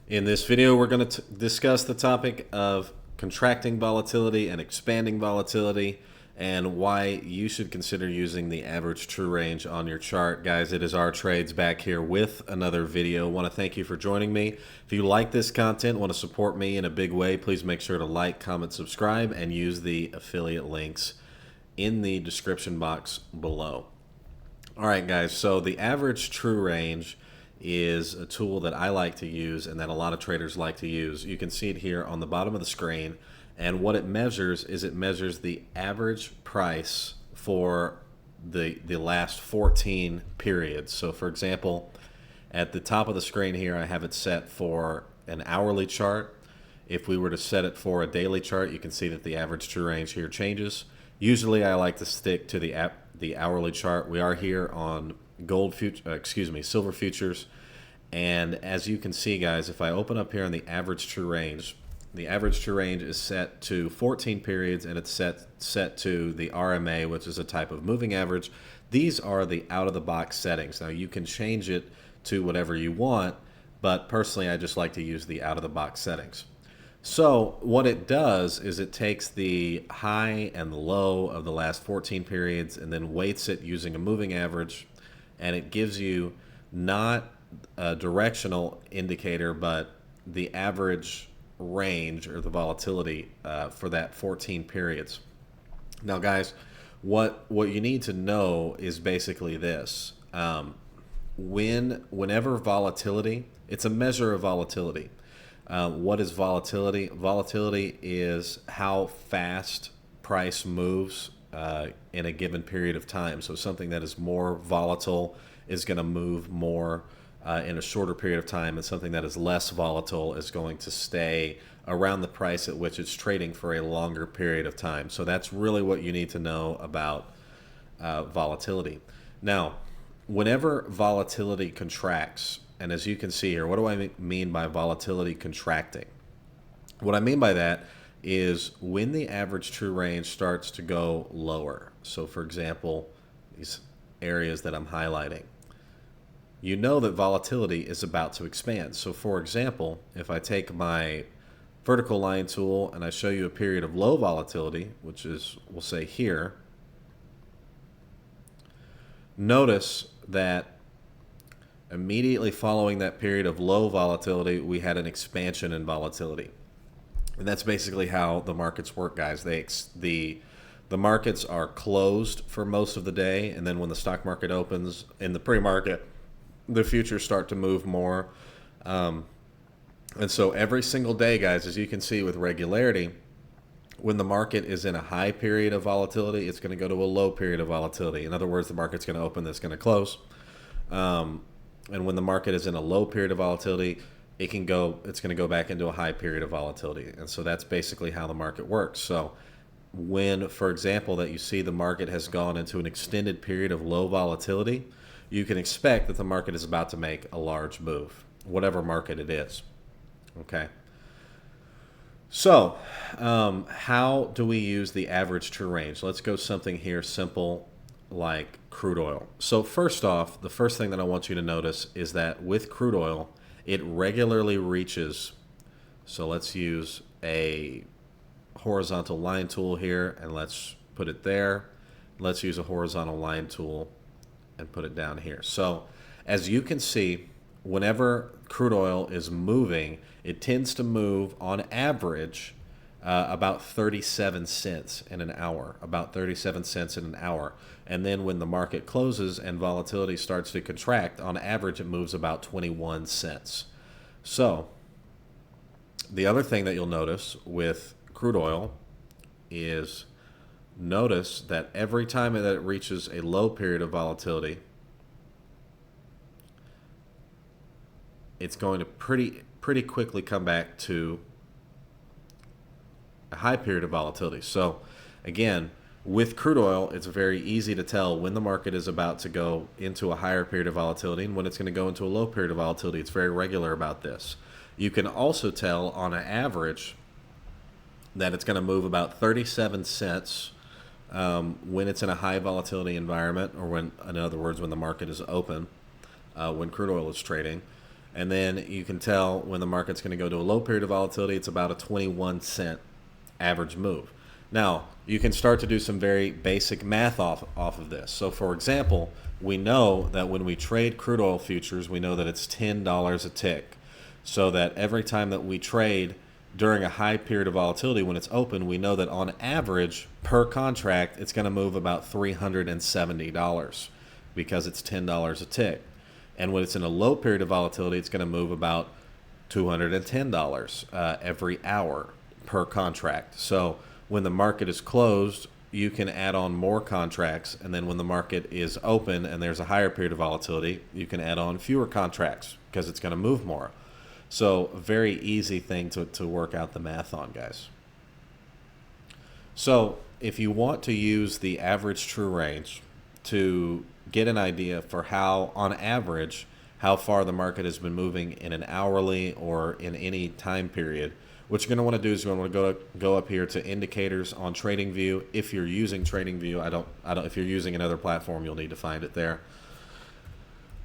In this video, we're going to discuss the topic of contracting volatility and expanding volatility and why you should consider using the average true range on your chart. Guys, it is our trades back here with another video. I want to thank you for joining me. If you like this content, want to support me in a big way, please make sure to like, comment, subscribe, and use the affiliate links in the description box below. All right, guys, so the average true range is a tool that I like to use and that a lot of traders like to use. You can see it here on the bottom of the screen, and what it measures is it measures the average price for the last 14 periods. So for example, at the top of the screen here, I have it set for an hourly chart. If we were to set it for a daily chart, you can see that the average true range here changes. Usually I like to stick to the hourly chart. We are here on silver futures, and as you can see, guys, if I open up here on the average true range is set to 14 periods, and it's set to the RMA, which is a type of moving average. These are the out-of-the-box settings. Now you can change it to whatever you want, but personally I just like to use the out-of-the-box settings. So what it does is it takes the high and the low of the last 14 periods and then weights it using a moving average, and it gives you not a directional indicator but the average range or the volatility for that 14 periods. Now guys, what you need to know is basically this. Whenever volatility, it's a measure of volatility. What is volatility? Volatility is how fast price moves in a given period of time. So something that is more volatile is going to move more in a shorter period of time, and something that is less volatile is going to stay around the price at which it's trading for a longer period of time. So that's really what you need to know about volatility. Now, whenever volatility contracts, and as you can see here, what do I mean by volatility contracting? What I mean by that is when the average true range starts to go lower. So for example, these areas that I'm highlighting, you know that volatility is about to expand. So for example, if I take my vertical line tool and I show you a period of low volatility, which is, we'll say here, notice that immediately following that period of low volatility, we had an expansion in volatility. And that's basically how the markets work, guys. The markets are closed for most of the day, and then when the stock market opens in the pre-market, the futures start to move more. And so every single day, guys, as you can see with regularity, when the market is in a high period of volatility, it's going to go to a low period of volatility. In other words, the market's going to open, it's going to close. And when the market is in a low period of volatility, it's going to go back into a high period of volatility. And so that's basically how the market works. So when, for example, that you see the market has gone into an extended period of low volatility, you can expect that the market is about to make a large move, whatever market it is. Okay. So how do we use the average true range? Let's go something here simple like crude oil. So first off, the first thing that I want you to notice is that with crude oil, it regularly reaches. So let's use a horizontal line tool here and let's put it there. Let's use a horizontal line tool and put it down here. So as you can see, whenever crude oil is moving, it tends to move on average about 37 cents in an hour, And then when the market closes and volatility starts to contract, on average it moves about 21 cents. So the other thing that you'll notice with crude oil is notice that every time that it reaches a low period of volatility, it's going to pretty quickly come back to a high period of volatility. So again, with crude oil, it's very easy to tell when the market is about to go into a higher period of volatility and when it's going to go into a low period of volatility. It's very regular about this. You can also tell on an average that it's going to move about 37 cents when it's in a high volatility environment, or when, in other words, when the market is open, when crude oil is trading. And then you can tell when the market's going to go to a low period of volatility, it's about a 21-cent average move. Now, you can start to do some very basic math off of this. So, for example, we know that when we trade crude oil futures, we know that it's $10 a tick. So that every time that we trade during a high period of volatility, when it's open, we know that on average per contract, it's going to move about $370 because it's $10 a tick. And when it's in a low period of volatility, it's going to move about $210 every hour per contract. So when the market is closed, you can add on more contracts. And then when the market is open and there's a higher period of volatility, you can add on fewer contracts because it's going to move more. So very easy thing to work out the math on, guys. So if you want to use the average true range to get an idea for how, on average, how far the market has been moving in an hourly or in any time period, what you're going to want to do is you're going to want to go up here to indicators on TradingView. If you're using TradingView, I don't. If you're using another platform, you'll need to find it there.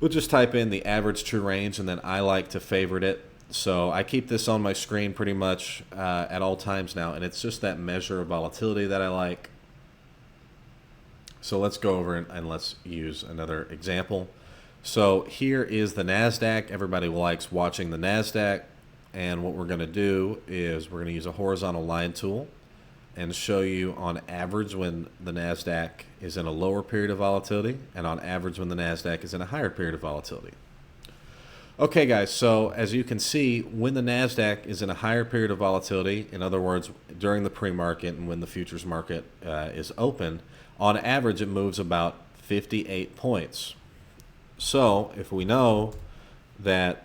We'll just type in the average true range, and then I like to favorite it. So I keep this on my screen pretty much at all times now, and it's just that measure of volatility that I like. So let's go over and let's use another example. So here is the NASDAQ. Everybody likes watching the NASDAQ. And what we're going to do is we're going to use a horizontal line tool and show you on average when the NASDAQ is in a lower period of volatility and on average when the NASDAQ is in a higher period of volatility. Okay, guys, so as you can see, when the NASDAQ is in a higher period of volatility, in other words, during the pre-market and when the futures market is open, on average it moves about 58 points. So if we know that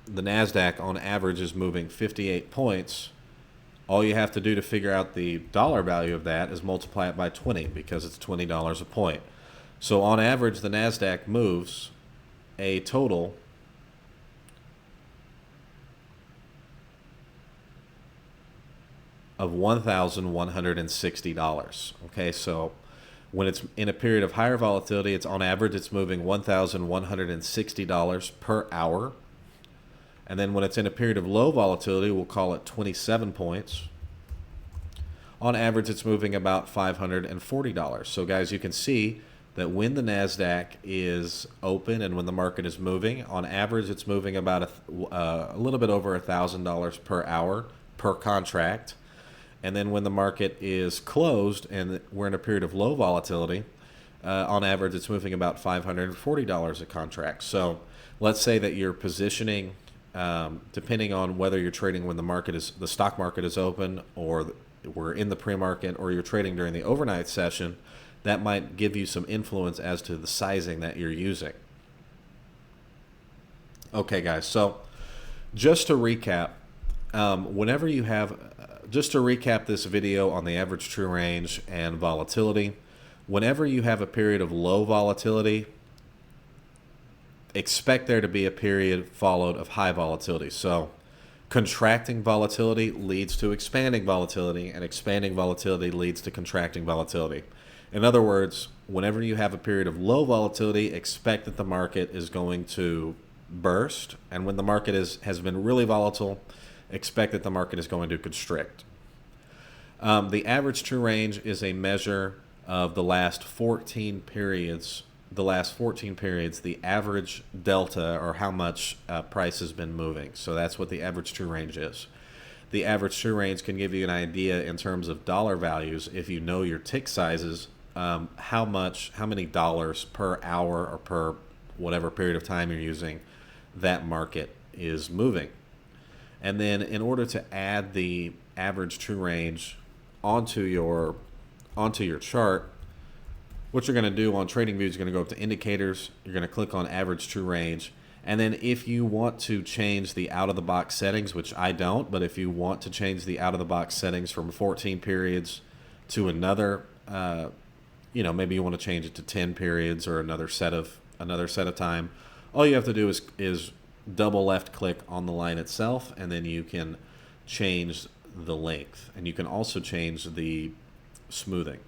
the NASDAQ on average is moving 58 points, all you have to do to figure out the dollar value of that is multiply it by 20 because it's $20 a point. So on average, the NASDAQ moves a total of $1,160. Okay, so when it's in a period of higher volatility, it's on average it's moving $1,160 per hour. And then when it's in a period of low volatility, we'll call it 27 points. On average, it's moving about $540. So guys, you can see that when the NASDAQ is open and when the market is moving, on average, it's moving about a little bit over $1,000 per hour per contract. And then when the market is closed and we're in a period of low volatility, on average, it's moving about $540 a contract. So let's say that you're positioning, depending on whether you're trading when the stock market is open or we're in the pre-market or you're trading during the overnight session, that might give you some influence as to the sizing that you're using. Okay, guys, so just to recap, just to recap this video on the average true range and volatility, whenever you have a period of low volatility, expect there to be a period followed of high volatility. So contracting volatility leads to expanding volatility, and expanding volatility leads to contracting volatility. In other words, whenever you have a period of low volatility, expect that the market is going to burst, and when the market has been really volatile, expect that the market is going to constrict. The average true range is a measure of the last 14 periods. The average delta, or how much price has been moving. So that's what the average true range is. The average true range can give you an idea in terms of dollar values if you know your tick sizes, how many dollars per hour or per whatever period of time you're using that market is moving. And then in order to add the average true range onto your chart, what you're going to do on TradingView is you're going to go up to indicators, you're going to click on average true range, and then if you want to change the out-of-the-box settings, which I don't, but if you want to change the out-of-the-box settings from 14 periods to another, maybe you want to change it to 10 periods or another set of time, all you have to do is double left click on the line itself, and then you can change the length, and you can also change the smoothing.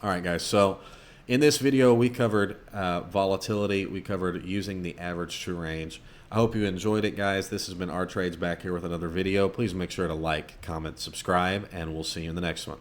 All right, guys, so In this video, we covered volatility. We covered using the average true range. I hope you enjoyed it, guys. This has been Our Trades, back here with another video. Please make sure to like, comment, subscribe, and we'll see you in the next one.